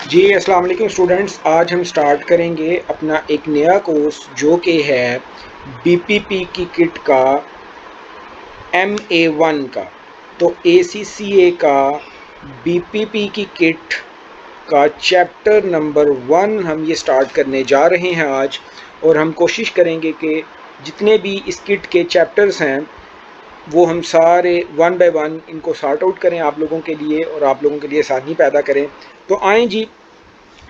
जी, अस्सलाम वालेकुम स्टूडेंट्स। आज हम स्टार्ट करेंगे अपना एक नया कोर्स जो कि है बीपीपी की किट का MA1 का। तो ACCA का बीपीपी की किट का चैप्टर नंबर 1 हम ये स्टार्ट करने जा रहे हैं आज। और हम कोशिश करेंगे कि जितने भी इस किट के चैप्टर्स हैं वो हम सारे वन बाय वन इनको सॉर्ट आउट करें आप लोगों के लिए और आप लोगों के लिए आसानी पैदा करें। तो आएँ जी,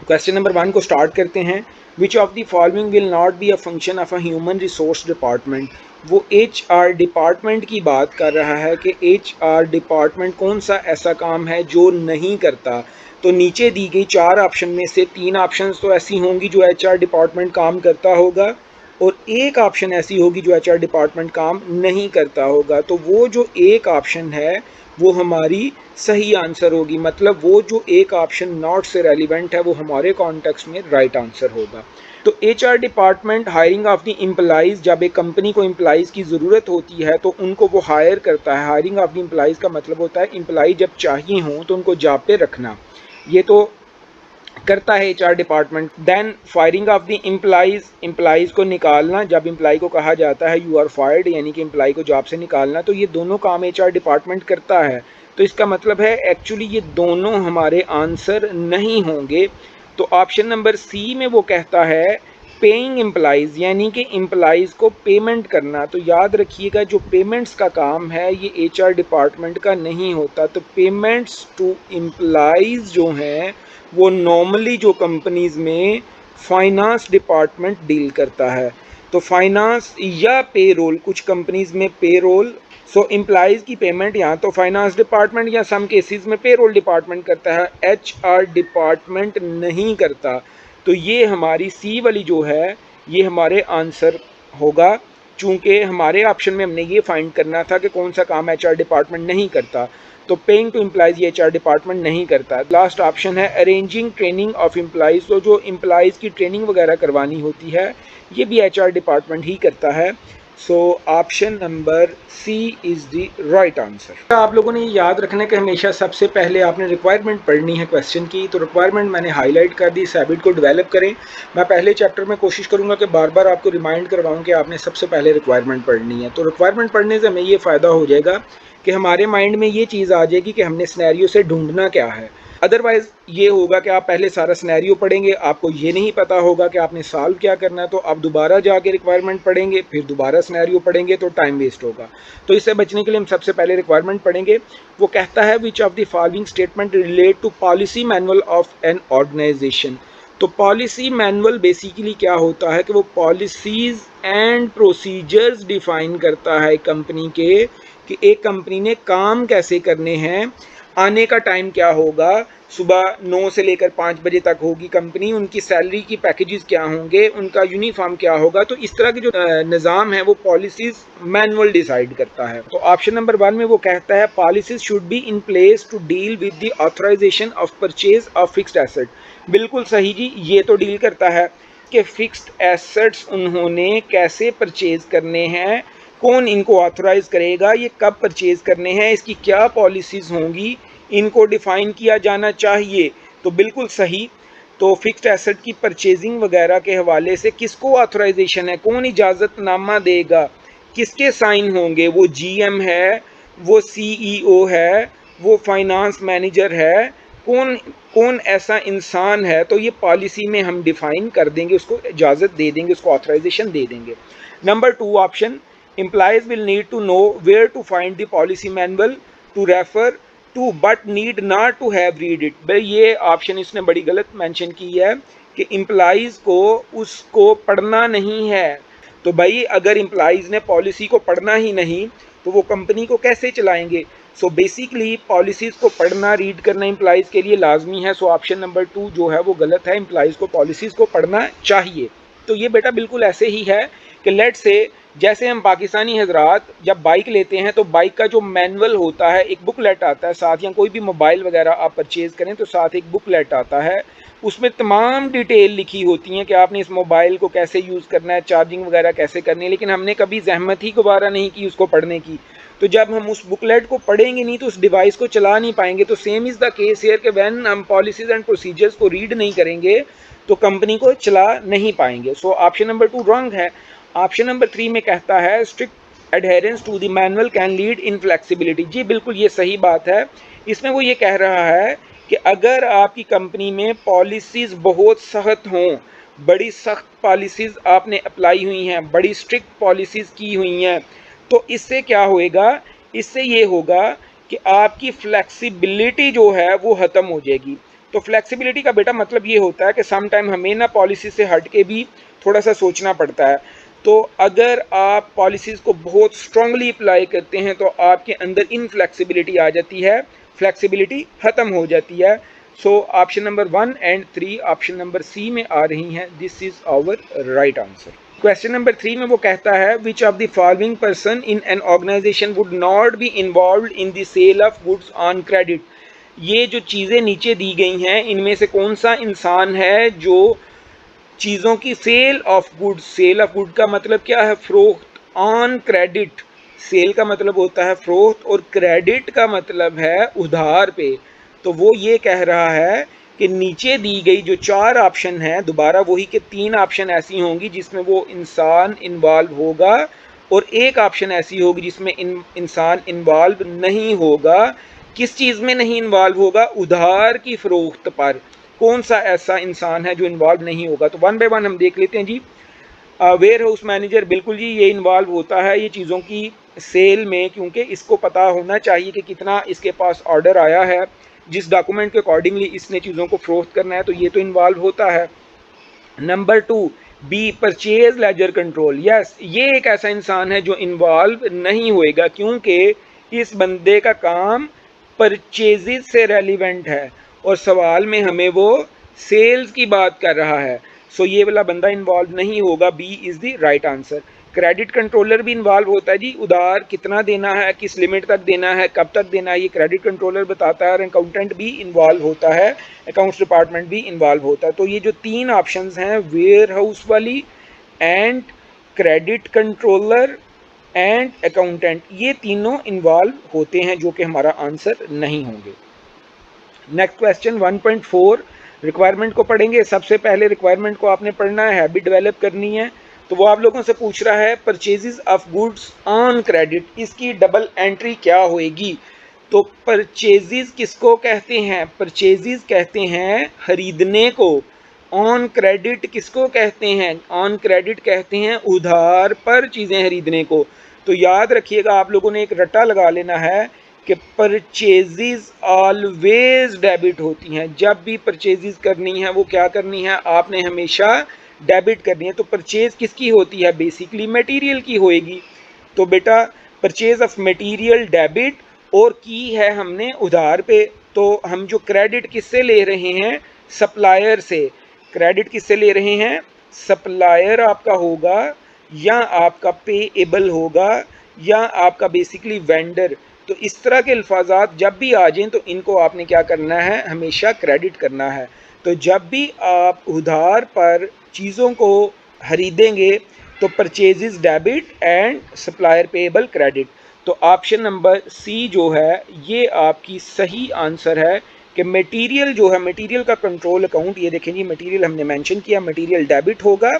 क्वेश्चन नंबर 1 को स्टार्ट करते हैं। विच of the following will not be a function of a human resource department. वो HR डिपार्टमेंट की बात कर रहा है कि HR डिपार्टमेंट कौन सा ऐसा काम है जो नहीं करता। तो नीचे दी गई 4 ऑप्शन में से 3 ऑप्शंस तो ऐसी होंगी जो HR डिपार्टमेंट काम करता होगा और एक ऑप्शन ऐसी होगी जो HR डिपार्टमेंट काम नहीं करता होगा। तो वो जो एक ऑप्शन है वो हमारी सही आंसर होगी, मतलब वो जो एक ऑप्शन नॉट से रेलिवेंट है वो हमारे कॉन्टेक्स्ट में राइट आंसर होगा। तो HR department hiring of the employees, जब एक कंपनी को एम्प्लॉइज की ज़रूरत होती है तो उनको वो हायर करता है। हायरिंग ऑफ द एम्प्लॉइज का मतलब होता है एम्प्लॉय जब चाहिए हों तो उनको जॉब पे रखना, ये तो करता है HR department. Then firing of the employees को निकालना, जब एम्प्लॉय को कहा जाता है यू आर फायर्ड यानी कि एम्प्लॉय को जॉब से निकालना, तो ये दोनों काम HR डिपार्टमेंट करता है। तो इसका मतलब है एक्चुअली ये दोनों हमारे आंसर नहीं होंगे। तो ऑप्शन नंबर सी में वो कहता है पेइंग एम्प्लॉइज यानी कि एम्प्लॉइज को पेमेंट करना। तो याद रखिएगा जो पेमेंट्स का काम है ये HR डिपार्टमेंट का नहीं होता। तो पेमेंट्स टू एम्प्लॉइज जो हैं वो नॉर्मली जो कंपनीज में फाइनेंस डिपार्टमेंट डील करता है। तो फाइनेंस या पेरोल, कुछ कंपनीज में पेरोल, सो एम्प्लॉइज की पेमेंट यहाँ तो फाइनेंस डिपार्टमेंट या सम केसेस में पेरोल डिपार्टमेंट करता है, HR डिपार्टमेंट नहीं करता। तो ये हमारी सी वाली जो है ये हमारे आंसर होगा। चूंकि हमारे ऑप्शन में हमने ये फाइंड करना था कि कौन सा काम HR डिपार्टमेंट नहीं करता, तो पेइंग टू एम्प्लॉइज ये HR डिपार्टमेंट नहीं करता। लास्ट ऑप्शन है अरेंजिंग ट्रेनिंग ऑफ एम्प्लॉइज, तो जो एम्प्लॉइज की ट्रेनिंग वगैरह करवानी होती है ये भी HR डिपार्टमेंट ही करता है। So option number C is the right answer. आप लोगों ने याद रखना कि हमेशा सबसे पहले आपने रिक्वायरमेंट पढ़नी है क्वेश्चन की। तो रिक्वायरमेंट मैंने हाईलाइट कर दी, इस हैबिट को डेवलप करें। मैं पहले चैप्टर में कोशिश करूंगा कि बार बार आपको रिमाइंड करवाऊं कि आपने सबसे पहले रिक्वायरमेंट पढ़नी है। तो रिक्वायरमेंट पढ़ने से हमें ये फ़ायदा हो जाएगा कि हमारे माइंड में ये चीज़ आ जाएगी कि हमने सिनेरियो से ढूंढना क्या है। अदरवाइज ये होगा कि आप पहले सारा सिनेरियो पढ़ेंगे, आपको ये नहीं पता होगा कि आपने सॉल्व क्या करना है, तो आप दोबारा जाके रिक्वायरमेंट पढ़ेंगे, फिर दोबारा सिनेरियो पढ़ेंगे, तो टाइम वेस्ट होगा। तो इससे बचने के लिए हम सबसे पहले रिक्वायरमेंट पढ़ेंगे। वो कहता है which of the following statement relate to policy manual of an organisation. तो पॉलिसी मैनुअल बेसिकली क्या होता है कि वो पॉलिसीज एंड प्रोसीजर्स डिफाइन करता है कंपनी के, कि एक कंपनी ने काम कैसे करने हैं, आने का टाइम क्या होगा, सुबह 9 से लेकर 5 बजे तक होगी कंपनी, उनकी सैलरी की पैकेजेस क्या होंगे, उनका यूनिफॉर्म क्या होगा। तो इस तरह के जो निज़ाम है वो पॉलिसीज मैनुअल डिसाइड करता है। तो ऑप्शन नंबर 1 में वो कहता है policies should be in place to deal with the authorisation of purchase of fixed asset. बिल्कुल सही जी, ये तो डील करता है कि फिक्स्ड एसेट्स उन्होंने कैसे परचेज करने हैं, कौन इनको ऑथराइज करेगा, ये कब परचेज करने हैं, इसकी क्या पॉलिसीज होंगी, इनको डिफाइन किया जाना चाहिए। तो बिल्कुल सही। तो फिक्स्ड एसेट की परचेजिंग वगैरह के हवाले से किसको ऑथराइजेशन है, कौन इजाज़तनामा देगा, किसके साइन होंगे, वो GM है, वो CEO है, वो फाइनेंस मैनेजर है, कौन कौन ऐसा इंसान है। तो ये पॉलिसी में हम डिफाइन कर देंगे, उसको इजाज़त दे देंगे, उसको ऑथराइजेशन दे देंगे। नंबर 2 option, employees will need to know where to find the policy manual to refer to but need not to have read it. भाई ये ऑप्शन इसने बड़ी गलत मेंशन की है कि एम्प्लॉयज़ को उसको पढ़ना नहीं है। तो भाई अगर एम्प्लॉयज़ ने पॉलिसी को पढ़ना ही नहीं तो वो कंपनी को कैसे चलाएंगे। सो बेसिकली पॉलिसीज़ को पढ़ना, रीड करना एम्प्लॉयज़ के लिए लाजमी है। सो ऑप्शन नंबर 2 जो है वो गलत है, एम्प्लॉयज़ को पॉलिसीज़ को पढ़ना चाहिए। तो ये बेटा बिल्कुल ऐसे ही है कि लेट से जैसे हम पाकिस्तानी हजरात जब बाइक लेते हैं तो बाइक का जो मैनुअल होता है, एक बुकलेट आता है साथ, या कोई भी मोबाइल वगैरह आप परचेज़ करें तो साथ एक बुकलेट आता है, उसमें तमाम डिटेल लिखी होती हैं कि आपने इस मोबाइल को कैसे यूज़ करना है, चार्जिंग वगैरह कैसे करनी है। लेकिन हमने कभी जहमत ही दोबारा नहीं की उसको पढ़ने की। तो जब हम उस बुकलेट को पढ़ेंगे नहीं तो उस डिवाइस को चला नहीं पाएंगे। तो same is the case here कि व्हेन हम पॉलिसीज एंड प्रोसीजर्स को रीड नहीं करेंगे तो कंपनी को चला नहीं पाएंगे। सो ऑप्शन नंबर 2 रॉन्ग है। ऑप्शन नंबर 3 में कहता है strict adherence to the manual can lead inflexibility. जी बिल्कुल ये सही बात है। इसमें वो ये कह रहा है कि अगर आपकी कंपनी में पॉलिसीज बहुत सख्त हों, बड़ी सख्त पॉलिसीज आपने अप्लाई हुई हैं, बड़ी स्ट्रिक्ट पॉलिसीज की हुई हैं, तो इससे क्या होएगा, इससे ये होगा कि आपकी फ्लेक्सिबिलिटी जो है वो ख़त्म हो जाएगी। तो फ्लेक्सिबिलिटी का बेटा मतलब ये होता है कि सम टाइम हमें ना पॉलिसी से हट के भी थोड़ा सा सोचना पड़ता है। तो अगर आप पॉलिसीज़ को बहुत स्ट्रांगली अप्लाई करते हैं तो आपके अंदर इनफ्लेक्सिबिलिटी आ जाती है, फ्लेक्सिबिलिटी ख़त्म हो जाती है। So option number 1 and 3 option number C में आ रही हैं। This is our right answer. Question number 3 में वो कहता है which of the following person in an organisation would not be involve in the sale of goods on credit. ये जो चीज़ें नीचे दी गई हैं इनमें से कौन सा इंसान है जो चीज़ों की sale of goods, sale of good का मतलब क्या है, फरोख्त, ऑन क्रेडिट। सेल का मतलब होता है फरोख्त और क्रेडिट का मतलब है उधार पे। तो वो ये कह रहा है कि नीचे दी गई जो 4 ऑप्शन हैं, दोबारा वही के 3 ऑप्शन ऐसी होंगी जिसमें वो इंसान इन्वॉल्व होगा और एक ऑप्शन ऐसी होगी जिसमें इंसान इन्वॉल्व नहीं होगा। किस चीज़ में नहीं इन्वॉल्व होगा, उधार की फरोख्त पर। कौन सा ऐसा इंसान है जो इन्वॉल्व नहीं होगा। तो वन बाय वन हम देख लेते हैं जी। वेयर हाउस मैनेजर, बिल्कुल जी ये इन्वॉल्व होता है ये चीज़ों की सेल में, क्योंकि इसको पता होना चाहिए कि कितना इसके पास ऑर्डर आया है, जिस डॉक्यूमेंट के अकॉर्डिंगली इसने चीज़ों को फरोख्त करना है, तो ये तो इन्वॉल्व होता है। Number 2 B purchase ledger control. Yes, ये एक ऐसा इंसान है जो इन्वॉल्व नहीं होएगा क्योंकि इस बंदे का काम परचेजेस से रेलिवेंट है और सवाल में हमें वो सेल्स की बात कर रहा है। सो ये वाला बंदा इन्वॉल्व नहीं होगा। B is the right answer. Credit controller भी इन्वॉल्व होता है जी, उधार कितना देना है, किस लिमिट तक देना है, कब तक देना है, ये क्रेडिट कंट्रोलर बताता है। और अकाउंटेंट भी इन्वॉल्व होता है, अकाउंट्स डिपार्टमेंट भी इन्वॉल्व होता है। तो ये जो 3 ऑप्शंस हैं, वेयर हाउस वाली and credit controller and accountant, ये तीनों इन्वॉल्व होते हैं, जो कि हमारा आंसर नहीं होंगे। नेक्स्ट क्वेश्चन 1.4 रिक्वायरमेंट को पढ़ेंगे। सबसे पहले रिक्वायरमेंट को आपने पढ़ना है, हैबिट डेवलप करनी है। तो वो आप लोगों से पूछ रहा है purchases of goods on credit, इसकी डबल एंट्री क्या होएगी। तो परचेजेस किसको कहते हैं, परचेजेस कहते हैं खरीदने को। ऑन क्रेडिट किसको कहते हैं, ऑन क्रेडिट कहते हैं उधार पर चीज़ें खरीदने को। तो याद रखिएगा, आप लोगों ने एक रट्टा लगा लेना है कि परचेजेस ऑलवेज डेबिट होती हैं। जब भी परचेजेस करनी है वो क्या करनी है, आपने हमेशा डेबिट करनी है। तो परचेज किसकी होती है, बेसिकली मटेरियल की होएगी। तो बेटा परचेज ऑफ मटेरियल डेबिट और की है हमने उधार पे। तो हम जो क्रेडिट किससे ले रहे हैं, सप्लायर से। क्रेडिट किससे ले रहे हैं, सप्लायर आपका होगा या आपका पेएबल होगा या आपका बेसिकली वेंडर। तो इस तरह के अल्फाजात जब भी आ जाएं तो इनको आपने क्या करना है, हमेशा क्रेडिट करना है। तो जब भी आप उधार पर चीज़ों को खरीदेंगे तो purchases debit and supplier payable credit. तो ऑप्शन नंबर सी जो है ये आपकी सही आंसर है कि मटेरियल जो है, मटेरियल का कंट्रोल अकाउंट, ये देखें जी मटेरियल हमने मेंशन किया, मटेरियल डेबिट होगा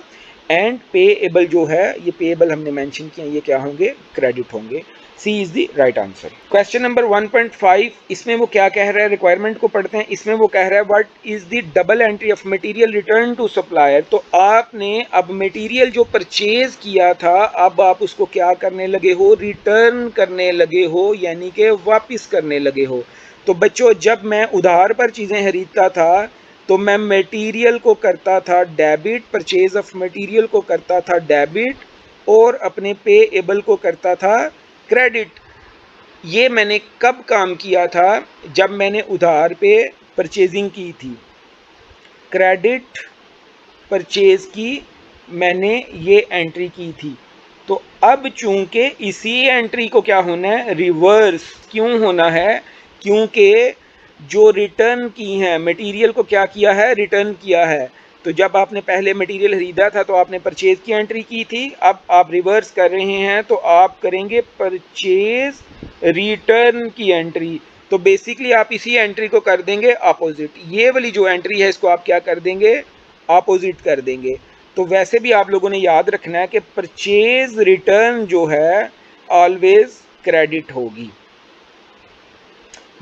एंड पेएबल जो है, ये पेएबल हमने मेंशन किया, ये क्या होंगे, क्रेडिट होंगे। C is the right answer. Question number 1.5, इसमें वो क्या कह रहा है, रिक्वायरमेंट को पढ़ते हैं। इसमें वो कह रहा है what is the double entry of material return to supplier. तो आपने अब मटेरियल जो परचेज किया था, अब आप उसको क्या करने लगे हो, रिटर्न करने लगे हो, यानी कि वापस करने लगे हो। तो बच्चों जब मैं उधार पर चीज़ें खरीदता था तो मैं मटेरियल को करता था डेबिट, परचेज ऑफ मटेरियल को करता था डेबिट और अपने पेएबल को करता था क्रेडिट। ये मैंने कब काम किया था, जब मैंने उधार पे परचेजिंग की थी, क्रेडिट परचेज की मैंने ये एंट्री की थी। तो अब चूंकि इसी एंट्री को क्या होना है, रिवर्स क्यों होना है, क्योंकि जो रिटर्न की है, मटेरियल को क्या किया है, रिटर्न किया है, तो जब आपने पहले मटेरियल खरीदा था तो आपने परचेज की एंट्री की थी, अब आप रिवर्स कर रहे हैं तो आप करेंगे परचेज रिटर्न की एंट्री। तो बेसिकली आप इसी एंट्री को कर देंगे अपोजिट, ये वाली जो एंट्री है इसको आप क्या कर देंगे, अपोजिट कर देंगे। तो वैसे भी आप लोगों ने याद रखना है कि परचेज रिटर्न जो है ऑलवेज क्रेडिट होगी।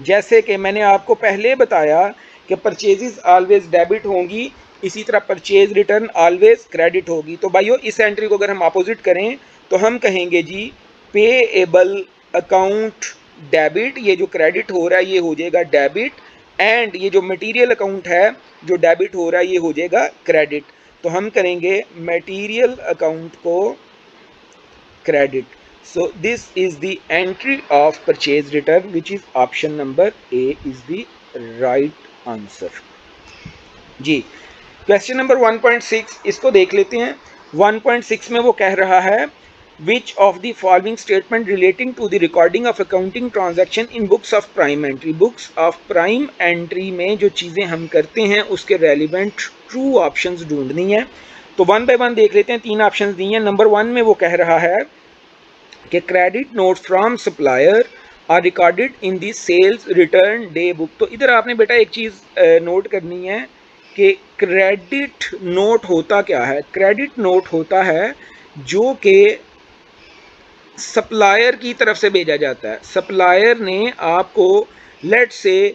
जैसे कि मैंने आपको पहले बताया कि परचेजेस ऑलवेज डेबिट होंगी, इसी तरह परचेज रिटर्न ऑलवेज क्रेडिट होगी। तो भाइयों इस एंट्री को अगर हम अपोजिट करें तो हम कहेंगे जी पेएबल अकाउंट डेबिट, ये जो क्रेडिट हो रहा है ये हो जाएगा डेबिट, एंड ये जो मटेरियल अकाउंट है जो डेबिट हो रहा है ये हो जाएगा क्रेडिट। तो हम करेंगे मटेरियल अकाउंट को credit. So this is the entry of purchase return, which is option number A is the right answer. जी, क्वेश्चन नंबर 1.6 इसको देख लेते हैं। 1.6 में वो कह रहा है which of the following statement relating to the recording of accounting transaction in books of prime entry, books of prime entry में जो चीज़ें हम करते हैं उसके relevant true options ढूंढनी है। तो वन बाय वन देख लेते हैं, 3 ऑप्शंस दिए हैं। नंबर 1 में वो कह रहा है कि credit note from supplier are recorded in the sales return day book. तो इधर आपने बेटा एक चीज़ नोट करनी है कि क्रेडिट नोट होता क्या है। क्रेडिट नोट होता है जो कि सप्लायर की तरफ से भेजा जाता है। सप्लायर ने आपको लेट से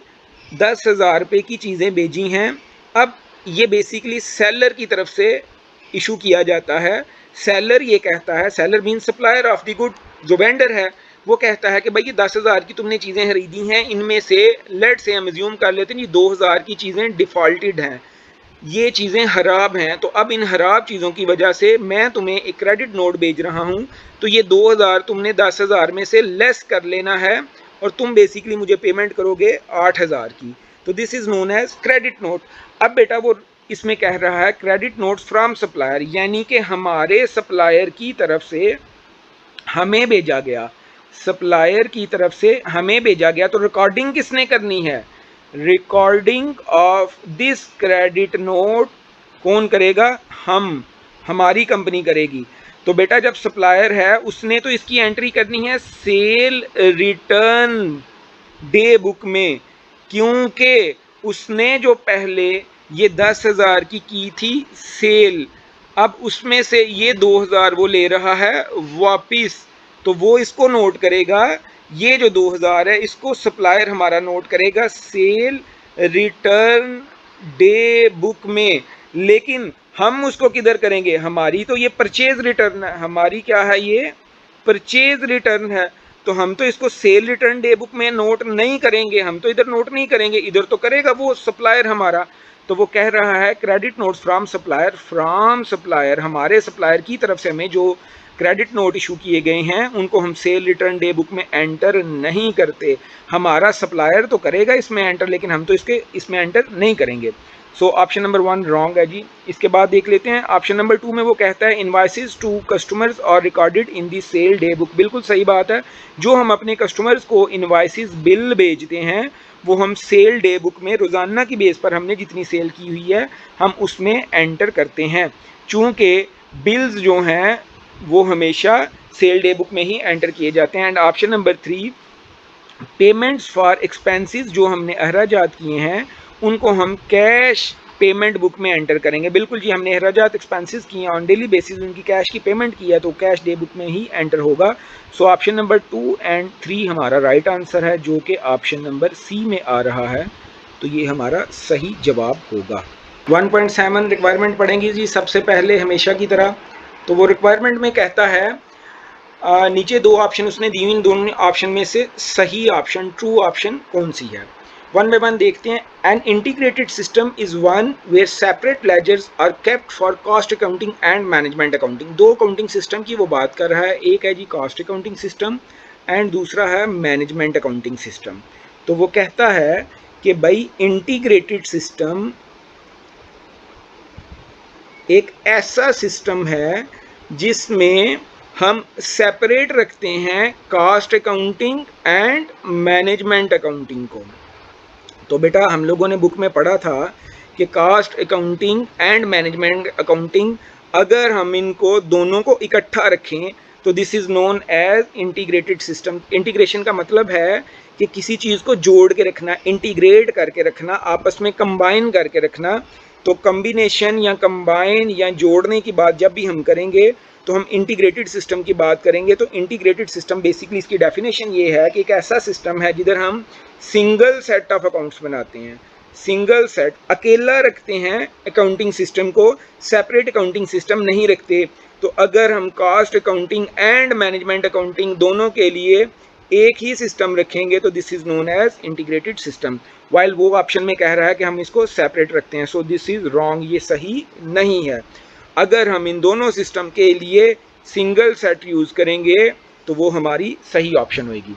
10,000 रुपये की चीज़ें भेजी हैं, अब ये बेसिकली सेलर की तरफ से इशू किया जाता है। सेलर ये कहता है, seller mean supplier of the good, जो वेंडर है वो कहता है कि भाई ये 10,000 की तुमने चीज़ें खरीदी हैं, इनमें से लेट से हम अज्यूम कर लेते हैं ये 2,000 की चीज़ें डिफ़ॉल्टेड हैं, ये चीज़ें खराब हैं। तो अब इन खराब चीज़ों की वजह से मैं तुम्हें एक क्रेडिट नोट भेज रहा हूँ, तो ये 2,000 तुमने 10,000 में से लेस कर लेना है और तुम बेसिकली मुझे पेमेंट करोगे 8,000 की। तो this is known as credit note. अब बेटा वो इसमें कह रहा है क्रेडिट नोट्स फ्रॉम सप्लायर, यानी कि हमारे सप्लायर की तरफ से हमें भेजा गया, सप्लायर की तरफ से हमें भेजा गया। तो रिकॉर्डिंग किसने करनी है, recording of this credit note कौन करेगा, हम, हमारी कंपनी करेगी। तो बेटा जब सप्लायर है उसने तो इसकी एंट्री करनी है सेल रिटर्न डे बुक में, क्योंकि उसने जो पहले ये 10,000 की थी सेल, अब उसमें से ये 2,000 वो ले रहा है वापिस, तो वो इसको नोट करेगा, ये जो 2,000 है इसको सप्लायर हमारा नोट करेगा सेल रिटर्न डे बुक में। लेकिन हम उसको किधर करेंगे, हमारी तो ये परचेज रिटर्न है, हमारी क्या है ये परचेज रिटर्न है, तो हम तो इसको सेल रिटर्न डे बुक में नोट नहीं करेंगे, हम तो इधर नोट नहीं करेंगे, इधर तो करेगा वो सप्लायर हमारा। तो वो कह रहा है credit notes from supplier, from supplier हमारे सप्लायर की तरफ से हमें जो क्रेडिट नोट इशू किए गए हैं उनको हम सेल रिटर्न डे बुक में एंटर नहीं करते। हमारा सप्लायर तो करेगा इसमें एंटर, लेकिन हम तो इसमें एंटर नहीं करेंगे। सो ऑप्शन नंबर 1 रॉन्ग है जी। इसके बाद देख लेते हैं ऑप्शन नंबर 2 में वो कहता है इनवाइसेस टू कस्टमर्स और recorded in the sale day book. बिल्कुल सही बात है, जो हम अपने कस्टमर्स को इनवाइसेस बिल भेजते हैं वो हम सेल डे बुक में रोज़ाना की बेस पर हमने जितनी सेल की हुई है हम उसमें एंटर करते हैं, चूँकि बिल्स जो हैं वो हमेशा सेल डे बुक में ही एंटर किए जाते हैं। And option number 3 payments for expenses जो हमने अखराजात किए हैं उनको हम कैश पेमेंट बुक में एंटर करेंगे। बिल्कुल जी, हमने अखराजात एक्सपेंसेस किए ऑन डेली बेसिस, उनकी कैश की पेमेंट की है तो कैश डे बुक में ही एंटर होगा। सो ऑप्शन नंबर 2 एंड 3 हमारा राइट आंसर है, जो कि ऑप्शन नंबर सी में आ रहा है, तो ये हमारा सही जवाब होगा। 1.7 रिक्वायरमेंट पढ़ेंगे जी सबसे पहले हमेशा की तरह। तो वो रिक्वायरमेंट में कहता है नीचे 2 ऑप्शन उसने दी हुई, इन दोनों ऑप्शन में से सही ऑप्शन ट्रू ऑप्शन कौन सी है। 1 बाय 1 देखते हैं। An integrated system is one where separate ledgers are kept for cost accounting and management accounting. 2 accounting system की वो बात कर रहा है, एक है जी कॉस्ट अकाउंटिंग सिस्टम एंड दूसरा है मैनेजमेंट अकाउंटिंग सिस्टम। तो वो कहता है कि भाई इंटीग्रेटेड सिस्टम एक ऐसा सिस्टम है जिसमें हम सेपरेट रखते हैं cost accounting and management accounting को। तो बेटा हम लोगों ने बुक में पढ़ा था कि cost accounting and management accounting अगर हम इनको दोनों को इकट्ठा रखें तो this is known as integrated system. Integration का मतलब है कि किसी चीज़ को जोड़ के रखना, इंटीग्रेट करके रखना, आपस में कंबाइन करके रखना। तो कम्बिनेशन या कंबाइन या जोड़ने की बात जब भी हम करेंगे तो हम इंटीग्रेटेड सिस्टम की बात करेंगे। तो इंटीग्रेटेड सिस्टम बेसिकली इसकी डेफिनेशन ये है कि एक ऐसा सिस्टम है जिधर हम सिंगल सेट ऑफ अकाउंट्स बनाते हैं, सिंगल सेट अकेला रखते हैं अकाउंटिंग सिस्टम को, सेपरेट अकाउंटिंग सिस्टम नहीं रखते। तो अगर हम cost accounting and management accounting दोनों के लिए एक ही सिस्टम रखेंगे तो this is known as integrated system, while वो ऑप्शन में कह रहा है कि हम इसको सेपरेट रखते हैं। सो दिस इज रॉन्ग, ये सही नहीं है। अगर हम इन दोनों सिस्टम के लिए सिंगल सेट यूज करेंगे तो वो हमारी सही ऑप्शन होगी।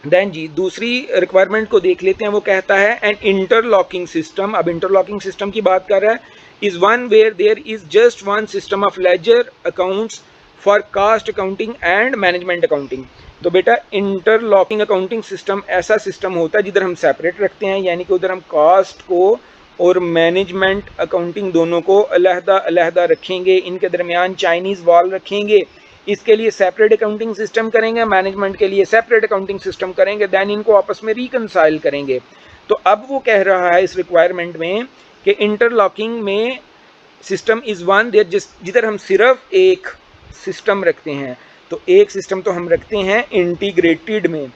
देन जी दूसरी रिक्वायरमेंट को देख लेते हैं, वो कहता है एन इंटरलॉकिंग सिस्टम। अब इंटरलॉकिंग सिस्टम की बात कर रहा है, is one where there is just one system of ledger accounts for cost accounting and management accounting. तो बेटा इंटरलॉकिंग अकाउंटिंग सिस्टम ऐसा सिस्टम होता है जिधर हम सेपरेट रखते हैं, यानी कि उधर हम कास्ट को और मैनेजमेंट अकाउंटिंग दोनों को अलहदा अलहदा रखेंगे, इनके दरमियान चाइनीज़ वॉल रखेंगे, इसके लिए सेपरेट अकाउंटिंग सिस्टम करेंगे, मैनेजमेंट के लिए सेपरेट अकाउंटिंग सिस्टम करेंगे, देन इनको आपस में रिकनसाइल करेंगे। तो अब वो कह रहा है इस रिक्वायरमेंट में कि इंटरलॉकिंग में सिस्टम इज़ वन देयर जिधर हम सिर्फ एक सिस्टम रखते हैं। तो एक सिस्टम तो हम रखते हैं इंटीग्रेटेड में,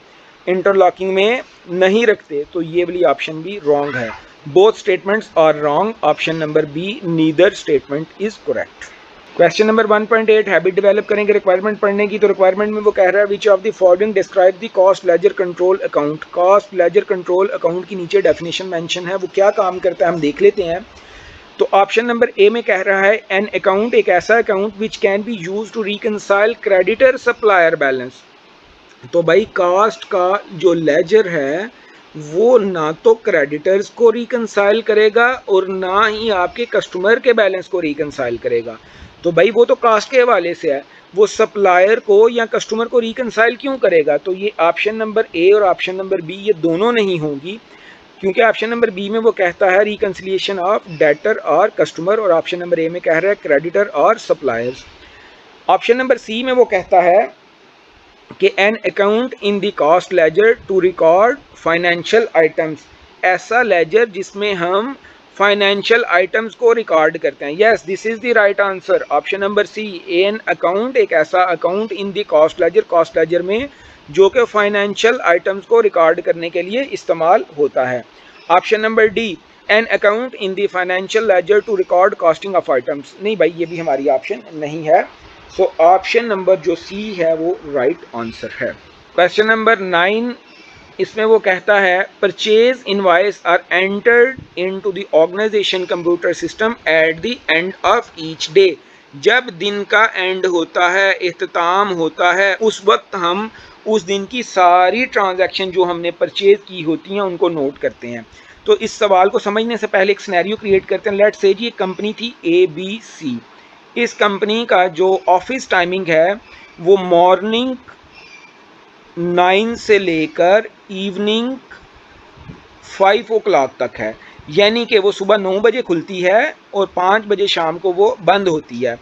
इंटरलॉकिंग में नहीं रखते। तो ये वाली ऑप्शन भी रॉन्ग है। Both statements are wrong. Option number B neither statement is correct. Question number 1.8 habit develop करेंगे रिक्वायरमेंट पढ़ने की। तो रिक्वायरमेंट में वो कह रहा है which of the following describe the cost ledger control account. Cost ledger control account की नीचे डेफिनेशन मेंशन है, वो क्या काम करता है हम देख लेते हैं। तो ऑप्शन नंबर ए में कह रहा है एन अकाउंट एक ऐसा account which can be use to reconcile creditor supplier balance. तो भाई कास्ट का जो लेजर है वो ना तो क्रेडिटर्स को रिकनसाइल करेगा और ना ही आपके कस्टमर के बैलेंस को रिकनसाइल करेगा। तो भाई वो तो कास्ट के हवाले से है, वो सप्लायर को या कस्टमर को रिकनसाइल क्यों करेगा। तो ये ऑप्शन नंबर ए और ऑप्शन नंबर बी ये दोनों नहीं होंगी, क्योंकि ऑप्शन नंबर बी में वो कहता है रिकन्सिलिएशन ऑफ डेटर और कस्टमर, और ऑप्शन नंबर ए में कह रहा है क्रेडिटर और सप्लायर्स। ऑप्शन नंबर सी में वो कहता है कि an account in the cost ledger to record financial items. ऐसा लेजर जिसमें हम फाइनेंशियल आइटम्स को रिकॉर्ड करते हैं। Yes this is the right answer, option number C. An account एक ऐसा account in the cost ledger में जो कि फाइनेंशियल आइटम्स को रिकॉर्ड करने के लिए इस्तेमाल होता है। Option number D an account in the financial ledger to record costing of items. नहीं भाई ये भी हमारी ऑप्शन नहीं है। सो ऑप्शन नंबर जो सी है वो राइट आंसर है। क्वेश्चन नंबर 9 इसमें वो कहता है purchase invoice are entered into the organisation computer system at the end of each day. जब दिन का एंड होता है, इख्तिताम होता है, उस वक्त हम उस दिन की सारी ट्रांजैक्शन जो हमने परचेज की होती हैं उनको नोट करते हैं। तो इस सवाल को समझने से पहले एक सिनेरियो क्रिएट करते हैं। लेट्स से जी एक कंपनी थी ABC। इस कंपनी का जो ऑफिस टाइमिंग है वो मॉर्निंग 9 से लेकर इवनिंग 5 o'clock तक है, यानी कि वो सुबह 9 बजे खुलती है और 5 बजे शाम को वो बंद होती है।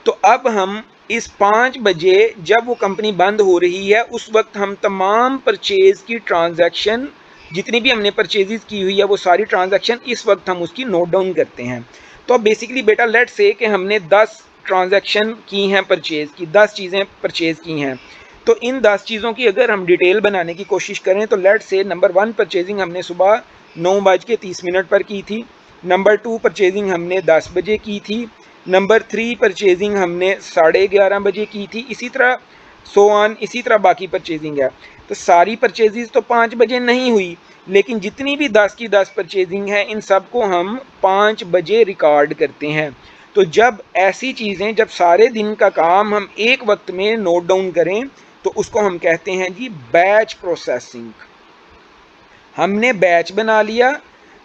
तो अब हम इस 5 बजे जब वो कंपनी बंद हो रही है उस वक्त हम तमाम परचेज की ट्रांजैक्शन जितनी भी हमने परचेजेस की हुई है वो सारी ट्रांजैक्शन इस वक्त हम उसकी नोट डाउन करते हैं। तो अब बेसिकली बेटा लेट्स से कि हमने 10 ट्रांजैक्शन की हैं परचेज़ की, 10 चीज़ें परचेज़ की हैं। तो इन 10 चीज़ों की अगर हम डिटेल बनाने की कोशिश करें तो लेट्स से नंबर 1 परचेजिंग हमने सुबह 9:30 पर की थी, नंबर 2 परचेजिंग हमने 10 बजे की थी, नंबर 3 परचेजिंग हमने 11:30 बजे की थी, इसी तरह सो ऑन, इसी तरह बाकी परचेजिंग है। तो सारी परचेजेस तो 5 बजे नहीं हुई, लेकिन जितनी भी 10 की 10 परचेजिंग है इन सब को हम 5 बजे रिकॉर्ड करते हैं। तो जब ऐसी चीज़ें, जब सारे दिन का काम हम एक वक्त में नोट डाउन करें तो उसको हम कहते हैं जी बैच प्रोसेसिंग। हमने बैच बना लिया,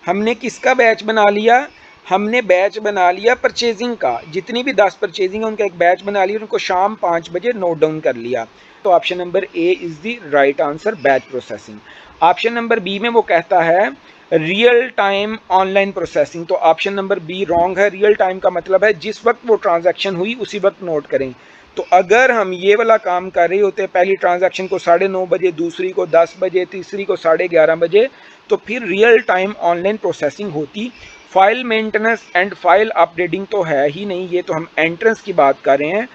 हमने किसका बैच बना लिया, हमने बैच बना लिया परचेजिंग का। जितनी भी 10 परचेजिंग है उनका एक बैच बना लिया, उनको शाम 5 बजे नोट डाउन कर लिया। तो option number A is the right answer, batch processing. Option number B में वो कहता है रियल टाइम ऑनलाइन प्रोसेसिंग, तो ऑप्शन नंबर बी रॉन्ग है। रियल टाइम का मतलब है जिस वक्त वो ट्रांजैक्शन हुई उसी वक्त नोट करें। तो अगर हम ये वाला काम कर रहे होते पहली ट्रांजैक्शन को 9:30 बजे, दूसरी को 10 बजे, तीसरी को 11:30 बजे, तो फिर रियल टाइम ऑनलाइन प्रोसेसिंग होती। File maintenance and file updating तो है ही नहीं, ये तो हम एंट्रेंस की बात कर रहे हैं,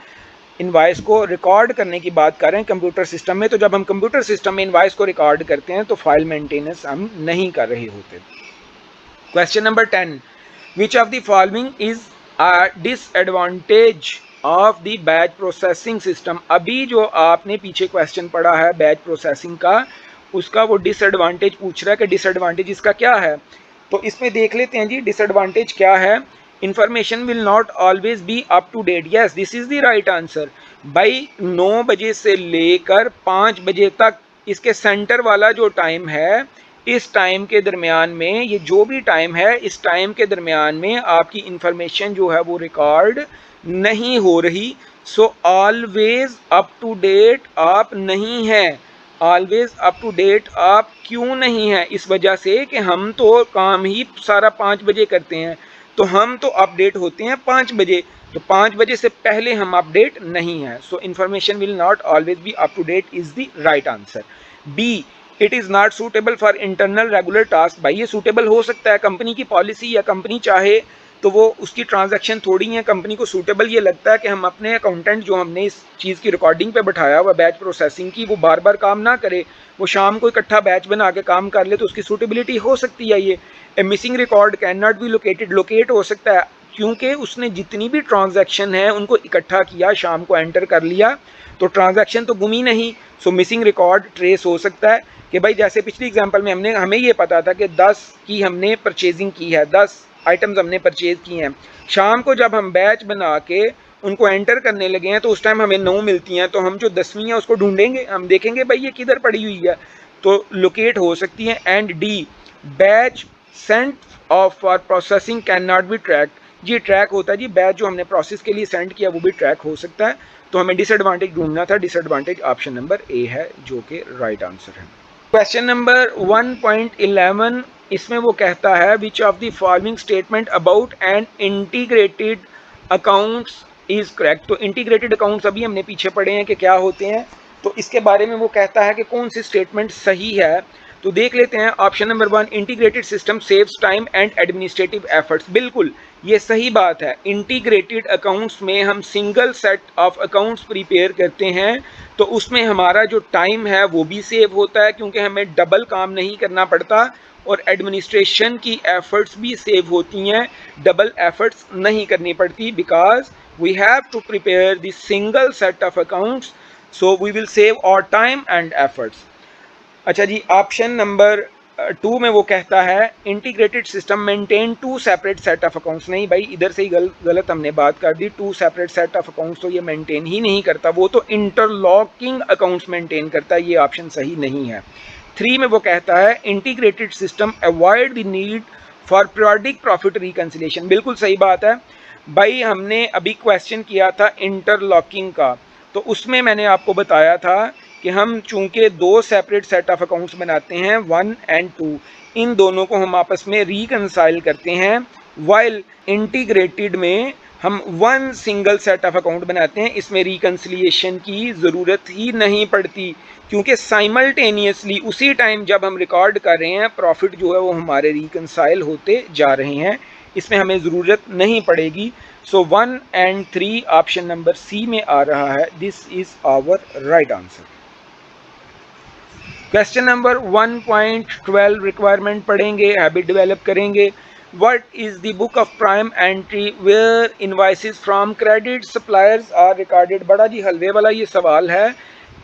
इनवाइस को रिकॉर्ड करने की बात कर रहे हैं कंप्यूटर सिस्टम में। तो जब हम कंप्यूटर सिस्टम में इनवाइस को रिकॉर्ड करते हैं तो फाइल मेंटेनेंस हम नहीं कर रहे होते। Question number 10, which of the following is a disadvantage of the batch processing system. अभी जो आपने पीछे क्वेश्चन पढ़ा है बैच प्रोसेसिंग का, उसका वो डिसएडवांटेज पूछ रहा है कि डिसएडवांटेज इसका क्या है। तो इसमें देख लेते हैं जी डिसएडवांटेज क्या है। Information will not always be up to date, yes this is the right answer. भाई 9 बजे से लेकर 5 बजे तक इसके सेंटर वाला जो टाइम है, इस टाइम के दरमियान में, ये जो भी टाइम है इस टाइम के दरमियान में आपकी इंफॉर्मेशन जो है वो रिकॉर्ड नहीं हो रही। So always up to date आप नहीं हैं। ऑलवेज अप टू डेट आप क्यों नहीं हैं? इस वजह से कि हम तो काम ही सारा 5 बजे करते हैं, तो हम तो अपडेट होते हैं 5 बजे, तो 5 बजे से पहले हम अपडेट नहीं है। So information will not always be up to date is the right answer. B, it is not suitable for internal regular task. भाई ये सूटेबल हो सकता है, कंपनी की पॉलिसी या कंपनी चाहे तो वो उसकी ट्रांजैक्शन थोड़ी है, कंपनी को सूटेबल ये लगता है कि हम अपने अकाउंटेंट जो हमने इस चीज़ की रिकॉर्डिंग पे बैठाया हुआ बैच प्रोसेसिंग की, वो बार बार काम ना करे, वो शाम को इकट्ठा बैच बना के काम कर ले, तो उसकी सूटेबिलिटी हो सकती है। ये a missing record can not be located, locate हो सकता है क्योंकि उसने जितनी भी ट्रांजैक्शन है उनको इकट्ठा किया, शाम को एंटर कर लिया, तो ट्रांजैक्शन तो गुम ही नहीं। सो मिसिंग रिकॉर्ड ट्रेस हो सकता है कि भाई जैसे पिछली एग्जांपल में हमें ये पता था कि 10 की हमने परचेजिंग की है, 10 आइटम्स हमने परचेज की हैं, शाम को जब हम बैच बना के उनको एंटर करने लगे हैं तो उस टाइम हमें 9 मिलती हैं, तो हम जो 10वीं है उसको ढूंढेंगे, हम देखेंगे भाई ये किधर पड़ी हुई है, तो लोकेट हो सकती है। And D, batch sent off for processing can not be tracked, जी ट्रैक होता है जी, बैच जो हमने प्रोसेस के लिए सेंड किया वो भी ट्रैक हो सकता है। तो हमें डिसएडवांटेज ढूंढना था, डिसएडवांटेज ऑप्शन नंबर ए है जो कि राइट आंसर है। क्वेश्चन नंबर 1.11, इसमें वो कहता है which of the following statement about an integrated accounts is correct. तो इंटीग्रेटेड अकाउंट्स अभी हमने पीछे पढ़े हैं कि क्या होते हैं, तो इसके बारे में वो कहता है कि कौन सी स्टेटमेंट सही है। तो देख लेते हैं। Option number 1, integrated system saves time and administrative efforts, बिल्कुल ये सही बात है। इंटीग्रेटेड अकाउंट्स में हम single set of accounts prepare करते हैं, तो उसमें हमारा जो टाइम है वो भी सेव होता है क्योंकि हमें डबल काम नहीं करना पड़ता, और एडमिनिस्ट्रेशन की एफर्ट्स भी सेव होती हैं, डबल एफर्ट्स नहीं करनी पड़ती, because we have to prepare the single set of accounts, so we will save our time and efforts. अच्छा जी, ऑप्शन नंबर 2 में वो कहता है integrated system maintain 2 separate set of accounts. नहीं भाई, इधर से ही गलत हमने बात कर दी, 2 सेपरेट सेट ऑफ अकाउंट्स तो ये मेंटेन ही नहीं करता, वो तो इंटरलॉकिंग अकाउंट्स मेंटेन करता है, ये ऑप्शन सही नहीं है। 3 में वो कहता है integrated system avoid the need for periodic profit reconciliation, बिल्कुल सही बात है भाई। हमने अभी क्वेश्चन किया था इंटरलॉकिंग का, तो उसमें मैंने आपको बताया था कि हम चूंकि 2 सेपरेट सेट ऑफ अकाउंट्स बनाते हैं 1 एंड 2, इन दोनों को हम आपस में रिकंसाइल करते हैं, वाइल इंटीग्रेटेड में हम 1 सिंगल सेट ऑफ अकाउंट बनाते हैं, इसमें रिकंसिलिएशन की ज़रूरत ही नहीं पड़ती क्योंकि साइमल्टेनियसली उसी टाइम जब हम रिकॉर्ड कर रहे हैं प्रॉफिट जो है वो हमारे रिकंसाइल होते जा रहे हैं, इसमें हमें ज़रूरत नहीं पड़ेगी। So 1 and 3 option number C में आ रहा है, this is our right answer. Question number 1.12 requirement पढ़ेंगे, हैबिट डेवलप करेंगे। What is the book of prime entry where invoices from credit suppliers are recorded. बड़ा जी हलवे वाला ये सवाल है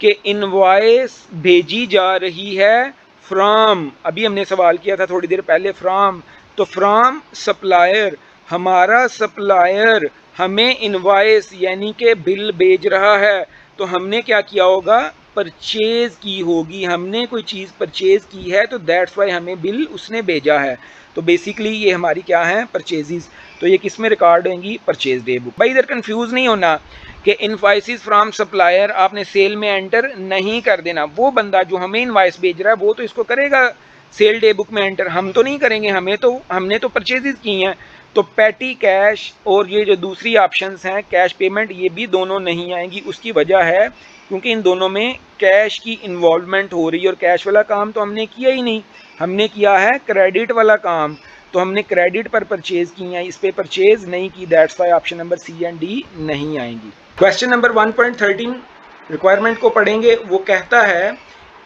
कि इनवाइस भेजी जा रही है फ्रॉम, अभी हमने सवाल किया था थोड़ी देर पहले फ्रॉम, तो फ्रॉम सप्लायर, हमारा सप्लायर हमें इनवाइस यानी कि बिल भेज रहा है, तो हमने क्या किया होगा, परचेज की होगी, हमने कोई चीज़ परचेज की है तो दैट्स वाई हमें बिल उसने भेजा है। तो बेसिकली ये हमारी क्या है, परचेजेस, तो ये किस में रिकॉर्ड होंगी, परचेज डे बुक। भाई इधर कंफ्यूज नहीं होना कि इनवाइसेस फ्रॉम सप्लायर आपने सेल में एंटर नहीं कर देना, वो बंदा जो हमें इनवाइस भेज रहा है वो तो इसको करेगा सेल डे बुक में एंटर हम तो नहीं करेंगे, हमने तो परचेजेस की हैं। तो पैटी कैश और ये जो दूसरी ऑप्शंस हैं कैश पेमेंट, ये भी दोनों नहीं आएंगी। उसकी वजह है क्योंकि इन दोनों में कैश की इन्वॉल्वमेंट हो रही है और कैश वाला काम तो हमने किया ही नहीं, हमने किया है क्रेडिट वाला काम। तो हमने क्रेडिट पर परचेज की है, इस पे परचेज नहीं की, that's why option number C and D नहीं आएंगी। क्वेश्चन नंबर 1.13 रिक्वायरमेंट को पढ़ेंगे। वो कहता है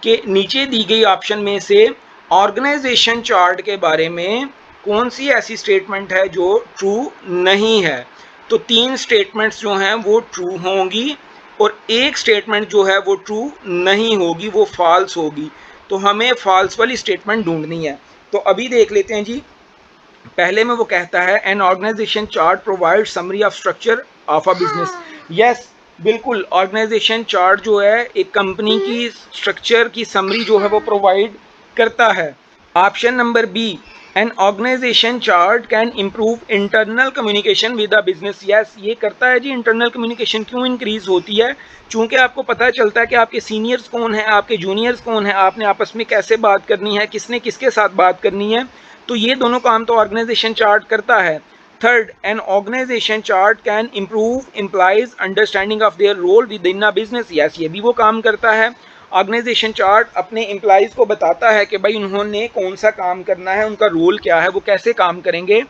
कि नीचे दी गई ऑप्शन में से ऑर्गेनाइजेशन चार्ट के बारे में कौन सी ऐसी स्टेटमेंट है जो ट्रू नहीं है। तो 3 स्टेटमेंट्स जो हैं वो ट्रू होंगी और एक स्टेटमेंट जो है वो ट्रू नहीं होगी, वो फॉल्स होगी। तो हमें फॉल्स वाली स्टेटमेंट ढूंढनी है। तो अभी देख लेते हैं जी। पहले में वो कहता है an organisation chart provide summary of structure of a business. Yes, बिल्कुल, ऑर्गेनाइजेशन चार्ट जो है एक कंपनी की स्ट्रक्चर की समरी जो है वो प्रोवाइड करता है। Option number B, an organisation chart can improve internal communication with the business. Yes, ये करता है जी। इंटरनल कम्युनिकेशन क्यों इंक्रीज होती है? चूंकि आपको पता चलता है कि आपके सीनियर्स कौन है, आपके जूनियर्स कौन है, आपने आपस में कैसे बात करनी है, किसने किसके साथ बात करनी है। तो ये दोनों काम तो ऑर्गेनाइजेशन चार्ट करता है। Third, an organisation chart can improve employees understanding of their role within a business. Yes, ये भी वो काम करता है। ऑर्गेनाइजेशन चार्ट अपने एम्प्लॉइज को बताता है कि भाई उन्होंने कौन सा काम करना है, उनका रोल क्या है, वो कैसे काम करेंगे।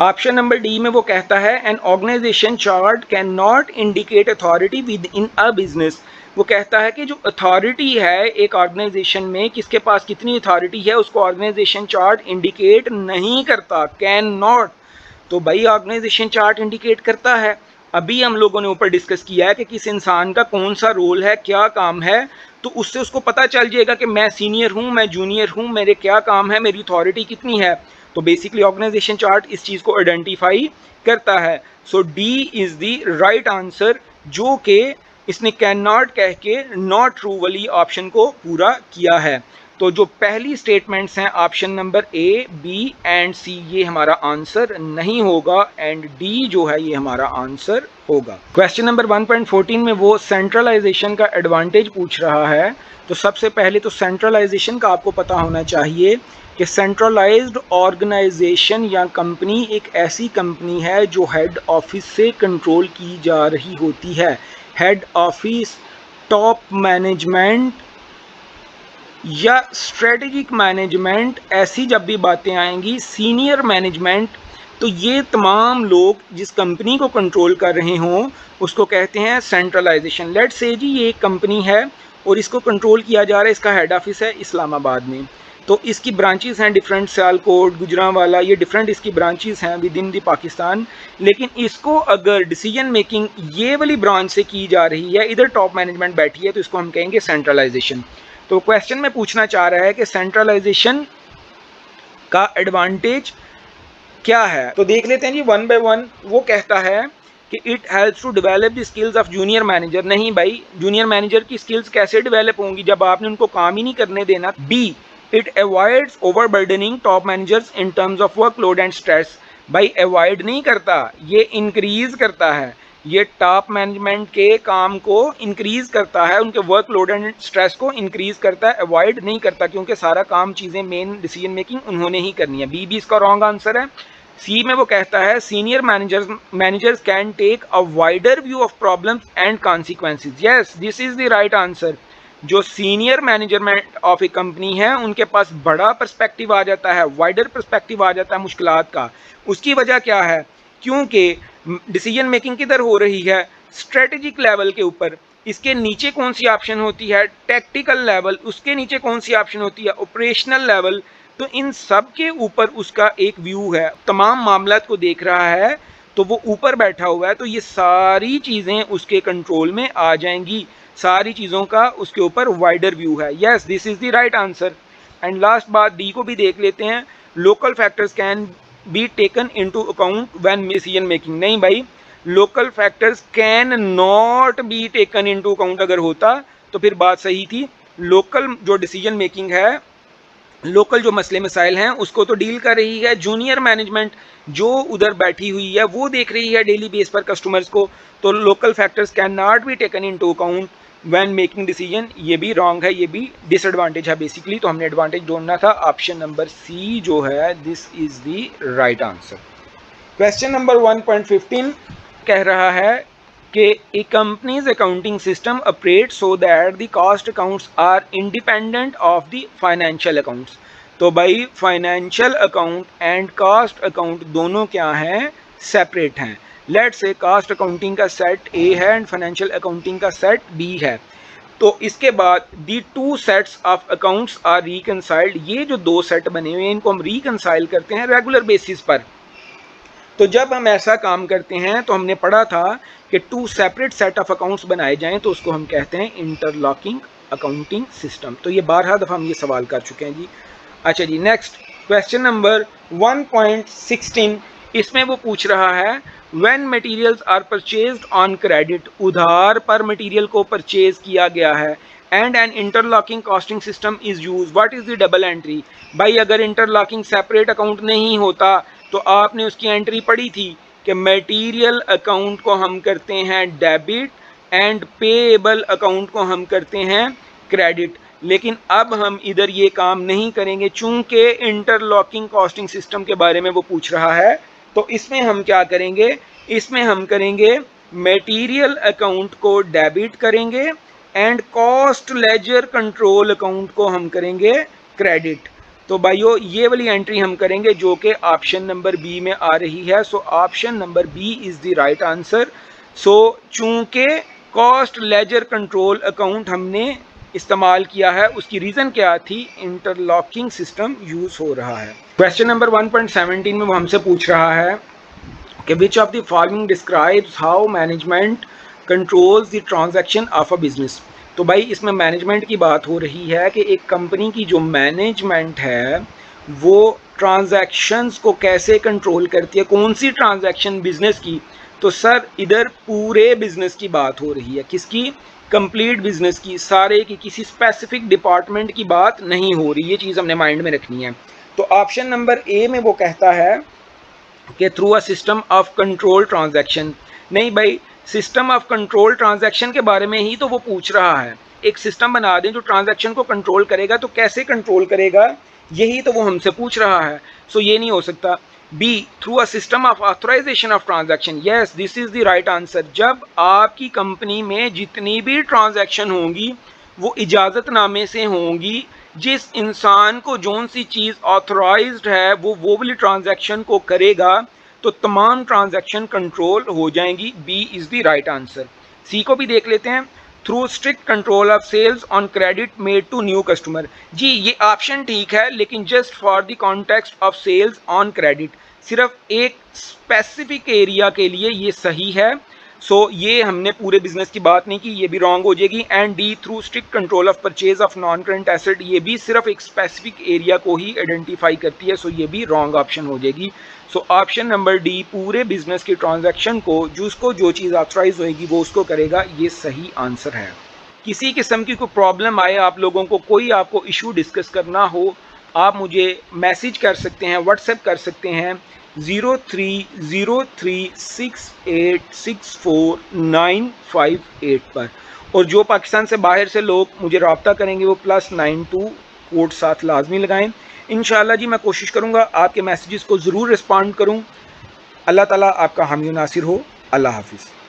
ऑप्शन नंबर डी में वो कहता है an organisation chart can not indicate authority within a business. वो कहता है कि जो अथॉरिटी है एक ऑर्गेनाइजेशन में, किसके पास कितनी अथॉरिटी है, उसको ऑर्गेनाइजेशन चार्ट इंडिकेट नहीं करता, कैन नॉट। तो भाई ऑर्गेनाइजेशन चार्ट इंडिकेट करता है। अभी हम लोगों ने ऊपर डिस्कस किया है कि किस इंसान का कौन सा रोल है, क्या काम है, तो उससे उसको पता चल जाएगा कि मैं सीनियर हूँ, मैं जूनियर हूँ, मेरे क्या काम है, मेरी अथॉरिटी कितनी है। तो बेसिकली ऑर्गेनाइजेशन चार्ट इस चीज़ को आइडेंटिफाई करता है। So D is the right answer, जो कि इसने कैन नॉट कह के नॉट ट्रू वाली ऑप्शन को पूरा किया है। तो जो पहली स्टेटमेंट्स हैं option number A, B and C, ये हमारा आंसर नहीं होगा एंड डी जो है ये हमारा आंसर होगा। क्वेश्चन नंबर 1.14 में वो सेंट्रलाइजेशन का एडवांटेज पूछ रहा है। तो सबसे पहले तो सेंट्रलाइजेशन का आपको पता होना चाहिए कि सेंट्रलाइज्ड ऑर्गेनाइजेशन या कंपनी एक ऐसी कंपनी है जो हेड ऑफिस से कंट्रोल की जा रही होती है। हेड ऑफिस, टॉप मैनेजमेंट या स्ट्रेटेजिक मैनेजमेंट, ऐसी जब भी बातें आएंगी, सीनियर मैनेजमेंट, तो ये तमाम लोग जिस कंपनी को कंट्रोल कर रहे हों उसको कहते हैं सेंट्रलाइजेशन। लेट्स से जी ये एक कंपनी है और इसको कंट्रोल किया जा रहा है, इसका हेड ऑफिस है इस्लामाबाद में, तो इसकी ब्रांचेस हैं डिफरेंट, सियालकोट, गुजरांवाला, ये डिफरेंट इसकी ब्रांचेस हैं विद इन द पाकिस्तान। लेकिन इसको अगर डिसीजन मेकिंग ये वाली ब्रांच से की जा रही है, इधर टॉप मैनेजमेंट बैठी है, तो इसको हम कहेंगे सेंट्रलाइजेशन। तो क्वेश्चन में पूछना चाह रहा है कि सेंट्रलाइजेशन का एडवांटेज क्या है। तो देख लेते हैं जी वन बाय वन। वो कहता है कि it helps to develop the skills of junior manager. नहीं भाई, जूनियर मैनेजर की स्किल्स कैसे डेवलप होंगी जब आपने उनको काम ही नहीं करने देना। B, it avoids overburdening top managers in terms of workload and stress. भाई अवॉइड नहीं करता, ये इंक्रीज करता है, ये टॉप मैनेजमेंट के काम को इंक्रीज करता है, उनके वर्कलोड एंड स्ट्रेस को इंक्रीज करता है, अवॉइड नहीं करता, क्योंकि सारा काम चीज़ें मेन डिसीजन मेकिंग उन्होंने ही करनी है। बी भी इसका रॉन्ग आंसर है। सी में वो कहता है senior managers can take a wider view of problems and consequences. Yes, this is the right answer. जो senior management of a company है उनके पास बड़ा पर्सपेक्टिव आ जाता है, वाइडर पर्सपेक्टिव आ जाता है मुश्किलात का। उसकी वजह क्या है? क्योंकि डिसीजन मेकिंग किधर हो रही है? स्ट्रेटेजिक लेवल के ऊपर। इसके नीचे कौन सी ऑप्शन होती है? Tactical level. उसके नीचे कौन सी ऑप्शन होती है? Operational level. तो इन सब के ऊपर उसका एक व्यू है, तमाम मामलात को देख रहा है, तो वो ऊपर बैठा हुआ है, तो ये सारी चीज़ें उसके कंट्रोल में आ जाएंगी, सारी चीज़ों का उसके ऊपर वाइडर व्यू है। Yes, this is the right answer. And last बात डी को भी देख लेते हैं। Local factors can be taken into account when decision making. नहीं भाई, local factors can not be taken into account अगर होता तो फिर बात सही थी। लोकल जो डिसीजन मेकिंग है, लोकल जो मसले मसाइल हैं उसको तो डील कर रही है जूनियर मैनेजमेंट, जो उधर बैठी हुई है वो देख रही है डेली बेस पर कस्टमर्स को। तो local factors can not be taken into account when making decision, ये भी रॉन्ग है, ये भी डिसएडवांटेज है बेसिकली, तो हमने एडवांटेज ढूंढना था। ऑप्शन नंबर सी जो है this is the right answer. Question number 1.15 कह रहा है कि a company's accounting system operate so that the cost accounts are independent of the financial accounts. तो भाई financial account and cost account दोनों क्या हैं, सेपरेट हैं। लेट्स से कॉस्ट अकाउंटिंग का सेट ए है एंड फाइनेंशियल अकाउंटिंग का set B है। तो इसके बाद the two sets of accounts are reconciled, ये जो दो सेट बने हुए हैं इनको हम रिकनसाइल करते हैं रेगुलर बेसिस पर। तो जब हम ऐसा काम करते हैं तो हमने पढ़ा था कि two separate set of accounts बनाए जाएं तो उसको हम कहते हैं इंटरलॉकिंग अकाउंटिंग सिस्टम। तो ये 12 दफ़ा हम ये सवाल कर चुके हैं जी। अच्छा जी, नेक्स्ट क्वेश्चन नंबर 1.16, इसमें वो पूछ रहा है when materials are purchased on credit, उधार पर मटेरियल को परचेज किया गया है, and an interlocking costing system is use, what is the double entry. भाई अगर इंटरलॉकिंग सेपरेट अकाउंट नहीं होता तो आपने उसकी एंट्री पढ़ी थी कि मटेरियल अकाउंट को हम करते हैं डेबिट एंड पेएबल अकाउंट को हम करते हैं क्रेडिट। लेकिन अब हम इधर ये काम नहीं करेंगे चूंकि इंटरलॉकिंग कॉस्टिंग सिस्टम के बारे में वो पूछ रहा है। तो इसमें हम क्या करेंगे, इसमें हम करेंगे मटेरियल अकाउंट को डेबिट करेंगे and cost ledger control account को हम करेंगे क्रेडिट। तो भाइयों ये वाली एंट्री हम करेंगे जो कि ऑप्शन नंबर बी में आ रही है। So option number B is the right answer. So चूंकि कॉस्ट लेजर कंट्रोल अकाउंट हमने इस्तेमाल किया है, उसकी रीज़न क्या थी, इंटरलॉकिंग सिस्टम यूज़ हो रहा है। क्वेश्चन नंबर 1.17 में वो हमसे पूछ रहा है कि विच of the following describes how management controls the transaction of a business. तो भाई इसमें मैनेजमेंट की बात हो रही है कि एक कंपनी की जो मैनेजमेंट है वो ट्रांजैक्शंस को कैसे कंट्रोल करती है, कौन सी ट्रांजैक्शन बिजनेस की। तो सर इधर पूरे बिजनेस की बात हो रही है, किसकी, कंप्लीट बिजनेस की, सारे की, किसी स्पेसिफिक डिपार्टमेंट की बात नहीं हो रही। ये चीज़ हमने माइंड में रखनी है। तो ऑप्शन नंबर ए में वो कहता है कि through a system of control transaction. नहीं भाई, सिस्टम ऑफ कंट्रोल ट्रांजैक्शन के बारे में ही तो वो पूछ रहा है। एक सिस्टम बना दें जो ट्रांजैक्शन को कंट्रोल करेगा, तो कैसे कंट्रोल करेगा यही तो वो हमसे पूछ रहा है। सो ये नहीं हो सकता। B, through a system of authorisation of transaction, yes this is the right answer. जब आपकी कंपनी में जितनी भी ट्रांजैक्शन होंगी वो इजाज़तनामे से होंगी, जिस इंसान को जौन सी चीज़ ऑथराइज्ड है वो वाली ट्रांजैक्शन को करेगा तो तमाम ट्रांजैक्शन कंट्रोल हो जाएंगी। B is the right answer. C को भी देख लेते हैं। Through strict control of sales on credit made to new customer. जी ये ऑप्शन ठीक है लेकिन just for the context of sales on credit, सिर्फ एक स्पेसिफिक एरिया के लिए ये सही है। सो ये हमने पूरे बिजनेस की बात नहीं की, ये भी रॉन्ग हो जाएगी। And D, through strict control of purchase of non current asset, ये भी सिर्फ एक स्पेसिफिक एरिया को ही आइडेंटिफाई करती है। सो ये भी रॉन्ग ऑप्शन हो जाएगी। सो ऑप्शन नंबर डी, पूरे बिजनेस की ट्रांजैक्शन को जिसको जो चीज़ ऑथराइज होएगी वो उसको करेगा, ये सही आंसर है। किसी किस्म की कोई प्रॉब्लम आए, आप लोगों को कोई आपको इशू डिस्कस करना हो, आप मुझे मैसेज कर सकते हैं, व्हाट्सएप कर सकते हैं 0303686495 पर। और जो पाकिस्तान से बाहर से लोग मुझे रब्ता करेंगे वो +92 कोड साथ लाजमी लगाएं। इंशाअल्लाह जी मैं कोशिश करूँगा आपके मैसेजेस को ज़रूर रिस्पॉन्ड करूँ। अल्लाह ताला आपका हामी नासिर हो। अल्लाह हाफिज़।